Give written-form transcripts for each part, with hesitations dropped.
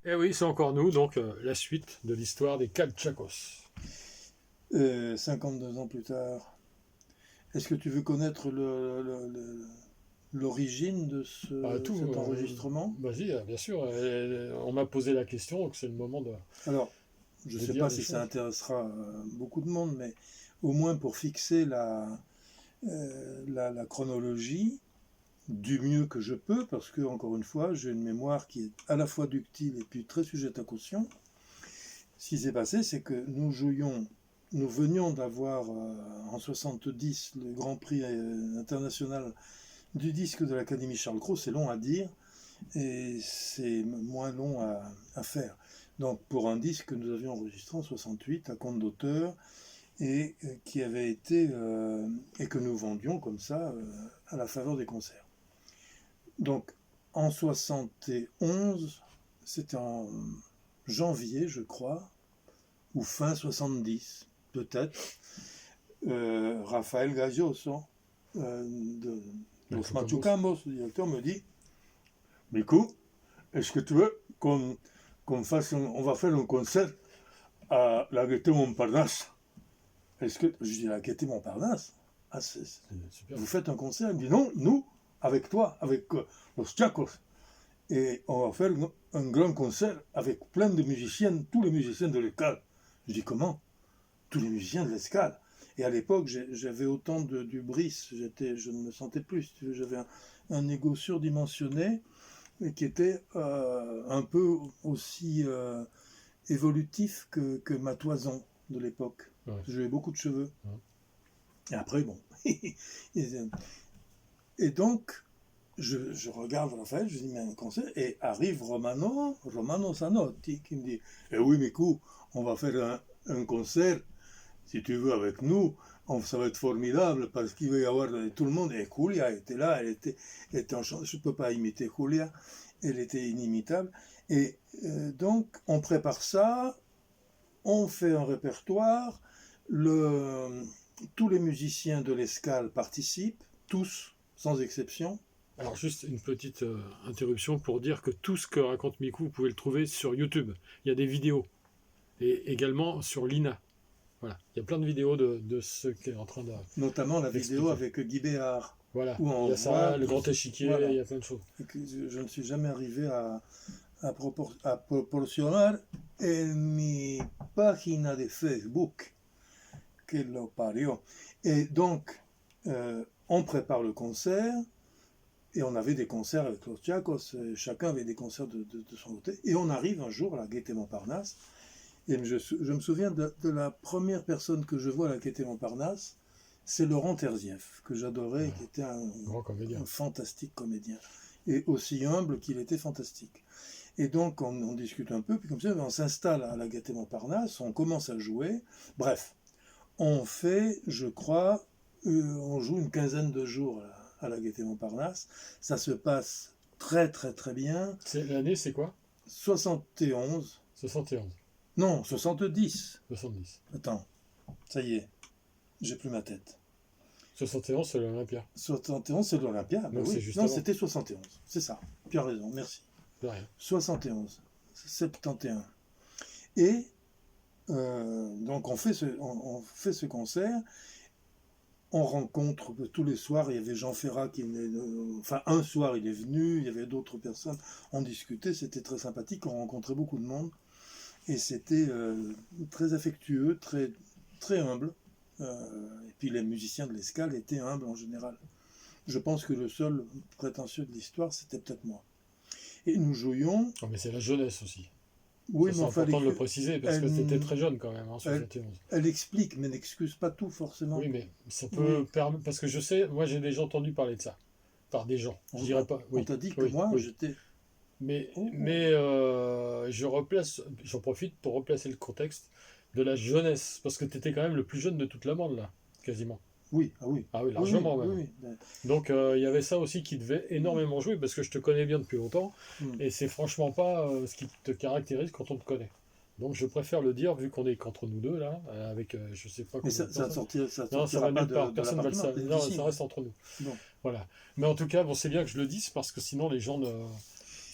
Et oui, c'est encore nous, donc la suite de l'histoire des Calchacos. 52 ans plus tard, est-ce que tu veux connaître l'origine de cet enregistrement? Vas-y, bien sûr. On m'a posé la question, donc c'est le moment de. Alors, je ne sais pas si ça intéressera beaucoup de monde, mais au moins pour fixer la chronologie du mieux que je peux, parce que, encore une fois, j'ai une mémoire qui est à la fois ductile et puis très sujette à caution. Ce qui s'est passé, c'est que nous venions d'avoir en 70 le Grand Prix international du disque de l'Académie Charles Cros. C'est long à dire et c'est moins long à faire. Donc pour un disque que nous avions enregistré en 68 à compte d'auteur et qui avait été et que nous vendions comme ça à la faveur des concerts. Donc en 71, c'était en janvier, je crois, ou fin 70, peut-être, Rafael Gaggioso de Los Machucambos, le directeur, me dit: Miku, est-ce que tu veux qu'on fasse on va faire un concert à la Gaîté Montparnasse? Est-ce que je dis la Gaîté Montparnasse? Vous faites un concert? Il me dit: non, nous, avec toi, avec Los Chacos, et on va faire un grand concert avec plein de musiciens, tous les musiciens de l'escale. Je dis: comment? Tous les musiciens de l'escale. Et à l'époque, j'avais autant du bris, je ne me sentais plus. J'avais un ego surdimensionné et qui était un peu aussi évolutif que ma toison de l'époque. Ouais. J'avais beaucoup de cheveux. Ouais. Et après, bon. Et donc, je regarde Raphaël, je dis: mais un concert, et arrive Romano Zanotti, qui me dit: eh oui, Miku, on va faire un concert, si tu veux, avec nous, ça va être formidable, parce qu'il va y avoir tout le monde, et Julia était là, elle était enchantée, je ne peux pas imiter Julia, elle était inimitable, et donc, on prépare ça, on fait un répertoire, tous les musiciens de l'escale participent, tous, sans exception. Alors juste une petite interruption pour dire que tout ce que raconte Miku, vous pouvez le trouver sur YouTube. Il y a des vidéos. Et également sur l'INA. Voilà. Il y a plein de vidéos de ce qui est en train de... Notamment la vidéo avec Guy Béard. Voilà. Il y a ça, le grand échiquier, voilà. Il y a plein de choses. Et que je ne suis jamais arrivé à proportionner en mi pagina de Facebook. Que lo parió. Et donc, on prépare le concert. Et on avait des concerts avec Los Chacos, chacun avait des concerts de son côté. Et on arrive un jour à la Gaîté Montparnasse, et je me souviens de la première personne que je vois à la Gaîté Montparnasse, c'est Laurent Terzieff, que j'adorais, qui était un fantastique comédien, et aussi humble qu'il était fantastique. Et donc on discute un peu, puis comme ça on s'installe à la Gaîté Montparnasse, on commence à jouer, bref, on fait, je crois, on joue une quinzaine de jours là, à la Gaîté Montparnasse. Ça se passe très très très bien. L'année, c'est quoi? 71. 71. Non, 70. 70. Attends, ça y est, j'ai plus ma tête. 71, c'est l'Olympia. 71, c'est l'Olympia. Bah oui. Non, c'était 71. C'est ça. Tu as raison, merci. De rien. 71. 71. Et donc on fait ce concert. On rencontre tous les soirs, il y avait Jean Ferrat qui venait, enfin un soir il est venu, il y avait d'autres personnes, on discutait, c'était très sympathique, on rencontrait beaucoup de monde, et c'était très affectueux, très, très humble, et puis les musiciens de l'escale étaient humbles en général. Je pense que le seul prétentieux de l'histoire, c'était peut-être moi. Et nous jouions... Oh, mais c'est la jeunesse aussi. Oui, c'est important de le préciser, parce que c'était très jeune quand même, en 71. Elle explique, mais n'excuse pas tout, forcément. Oui, mais ça peut permettre... Parce que je sais, moi j'ai déjà entendu parler de ça, par des gens. Je dirais pas... On t'a dit que moi, j'étais... Mais j'en profite pour replacer le contexte de la jeunesse, parce que tu étais quand même le plus jeune de toute la bande, là, quasiment. Oui, ah oui. Ah oui, largement même. Oui. Donc il y avait ça aussi qui devait énormément jouer, parce que je te connais bien depuis longtemps, et c'est franchement pas ce qui te caractérise quand on te connaît. Donc je préfère le dire, vu qu'on est qu'entre nous deux, là, avec je sais pas combien de personnes. Non, ça va nulle part, personne ne va le savoir. Non, ça reste entre nous. Bon. Voilà. Mais en tout cas, bon, c'est bien que je le dise, parce que sinon les gens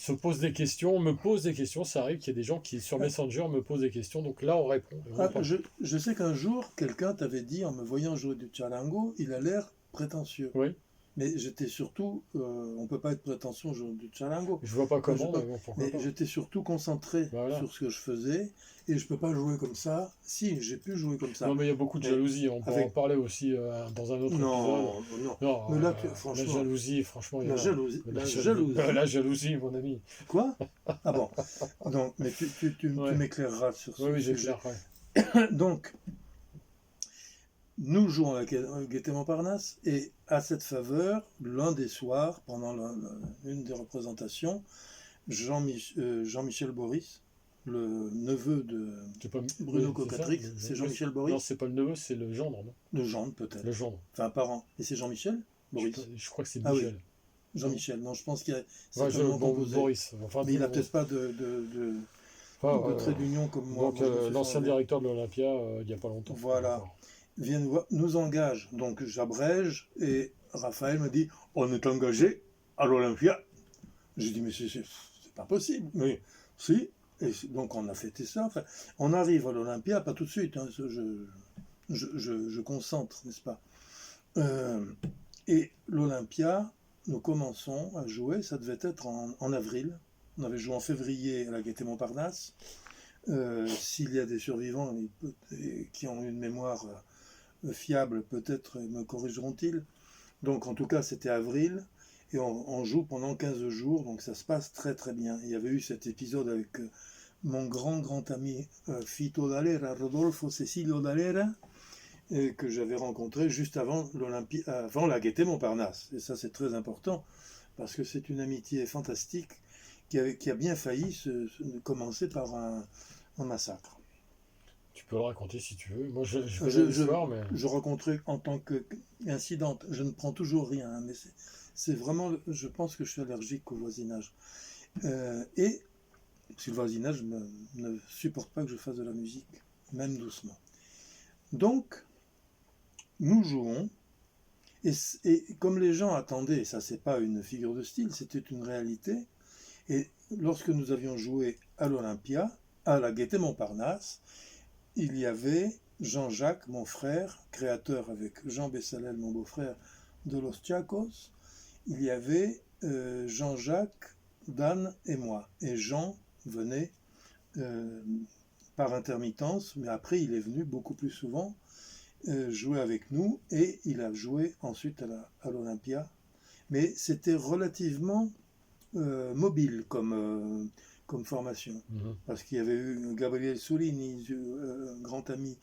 se posent des questions, me posent des questions. Ça arrive qu'il y ait des gens qui, sur Messenger, me posent des questions. Donc là, on répond. Et on Ah, parle. je sais qu'un jour, quelqu'un t'avait dit, en me voyant jouer du charango, il a l'air prétentieux. Oui, Mais j'étais surtout, on ne peut pas être prétentieux au jeu du charango. je vois pas Enfin, comment, mais bon, pourquoi mais pas. j'étais surtout concentré Voilà. sur ce que je faisais et je peux pas jouer comme ça. Si, j'ai pu jouer comme ça. Non, mais il y a beaucoup de Mais jalousie. On pourra en avec... parler aussi dans un autre épisode. Non, non. Non, Mais là, la franchement, jalousie, franchement, il y en la a. jalousie, Mais la jalousie. La jalousie, mon ami. Quoi? Ah bon. Donc, mais tu Ouais. m'éclaireras sur ce Oui, sujet. j'éclaire, ouais. Donc, nous jouons avec Gaîté Montparnasse et à cette faveur, l'un des soirs, pendant une des représentations, Jean-Michel Boris, le neveu de C'est pas... Bruno oui, Cocatrix, ça, c'est Jean-Michel Boris. Non, c'est pas le neveu, c'est le gendre, non? Le gendre peut-être, Le gendre. enfin un parent. Et c'est Jean-Michel Boris. Je crois que c'est Ah oui. Michel. Jean-Michel, non, je pense qu'il y a Ouais, certainement composé. Boris. Enfin, Mais il n'a bon. peut-être pas de trait d'union comme moi. Donc, Moi, je me fais l'ancien former. directeur de l'Olympia, il n'y a pas longtemps. Voilà. Nous engage, donc j'abrège, et Raphaël me dit, on est engagé à l'Olympia. J'ai dit, mais c'est pas possible. Mais si, et donc on a fêté ça. Enfin, on arrive à l'Olympia, pas tout de suite, hein, je concentre, n'est-ce pas? Et l'Olympia, nous commençons à jouer, ça devait être en avril. On avait joué en février à la Gaîté Montparnasse. S'il y a des survivants qui ont une mémoire fiable, peut-être me corrigeront-ils. Donc en tout cas, c'était avril, et on joue pendant 15 jours, donc ça se passe très très bien. Il y avait eu cet épisode avec mon grand ami Fito Dallera, Rodolfo Cecilio Dallera, que j'avais rencontré juste avant avant la Gaîté Montparnasse. Et ça, c'est très important, parce que c'est une amitié fantastique qui a bien failli commencer par un massacre. Tu peux le raconter si tu veux. Moi, je connais l'histoire, mais... Je rencontrais en tant qu'incident. Je ne prends toujours rien, hein, mais c'est vraiment... Je pense que je suis allergique au voisinage. Et si le voisinage ne supporte pas que je fasse de la musique, même doucement. Donc, nous jouons, et comme les gens attendaient, et ça c'est pas une figure de style, c'était une réalité, et lorsque nous avions joué à l'Olympia, à la Gaîté Montparnasse, il y avait Jean-Jacques, mon frère, créateur avec Jean Bessalel, mon beau-frère, de Los Chacos. Il y avait Jean-Jacques, Dan et moi. Et Jean venait par intermittence, mais après il est venu beaucoup plus souvent jouer avec nous, et il a joué ensuite à l'Olympia. Mais c'était relativement mobile comme formation. Parce qu'il y avait eu Gabriel Solini, grand ami,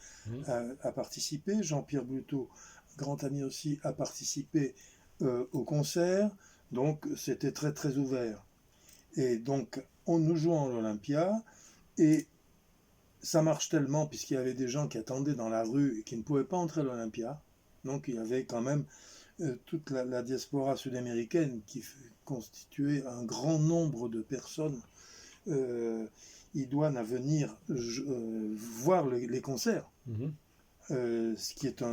a participé, Jean-Pierre Bluteau, grand ami aussi, a participé au concert, donc c'était très très ouvert. Et donc nous jouons à l'Olympia, et ça marche tellement, puisqu'il y avait des gens qui attendaient dans la rue et qui ne pouvaient pas entrer à l'Olympia, donc il y avait quand même toute la diaspora sud-américaine qui constituait un grand nombre de personnes idoines à venir voir les concerts. Ce qui est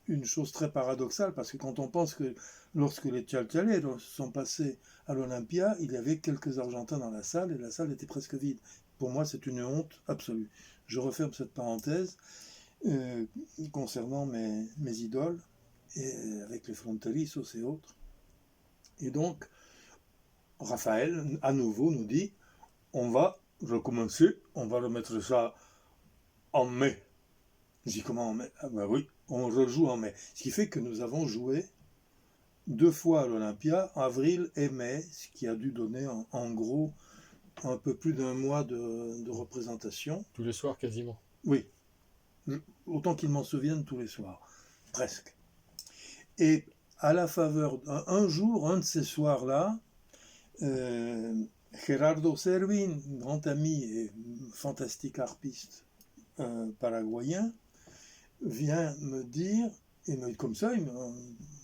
une chose très paradoxale, parce que quand on pense que lorsque les Chalchaleros sont passés à l'Olympia, il y avait quelques Argentins dans la salle, et la salle était presque vide. Pour moi, c'est une honte absolue. Je referme cette parenthèse concernant mes idoles, et avec les Fronterizos et autres. Et donc, Raphaël, à nouveau, nous dit, on va recommencer, on va remettre ça en mai. Je dis, comment en mai? Ah ben oui, on rejoue en mai. Ce qui fait que nous avons joué 2 fois à l'Olympia, avril et mai, ce qui a dû donner en gros un peu plus d'1 mois de représentation. Tous les soirs, quasiment. Oui, autant qu'ils m'en souviennent, tous les soirs, presque. Et à la faveur d'un jour, un de ces soirs-là, Gerardo Servin, grand ami et fantastique harpiste paraguayen, vient me dire, comme ça,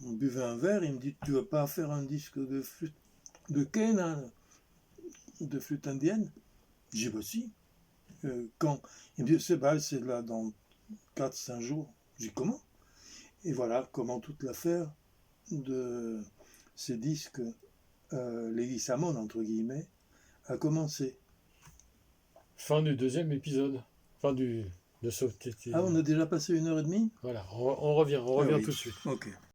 on buvait un verre, il me dit, tu veux pas faire un disque de flûte, de quena, de flûte indienne? J'ai dit, bah si. Quand? Il me dit, c'est là dans 4-5 jours. J'ai dit, comment? Et voilà comment toute l'affaire de ces disques Lady Samon, entre guillemets, a commencé. Fin du deuxième épisode. Fin de ce... Ah, on a déjà passé 1h30? Voilà, on revient Ah oui. tout de suite. Ok.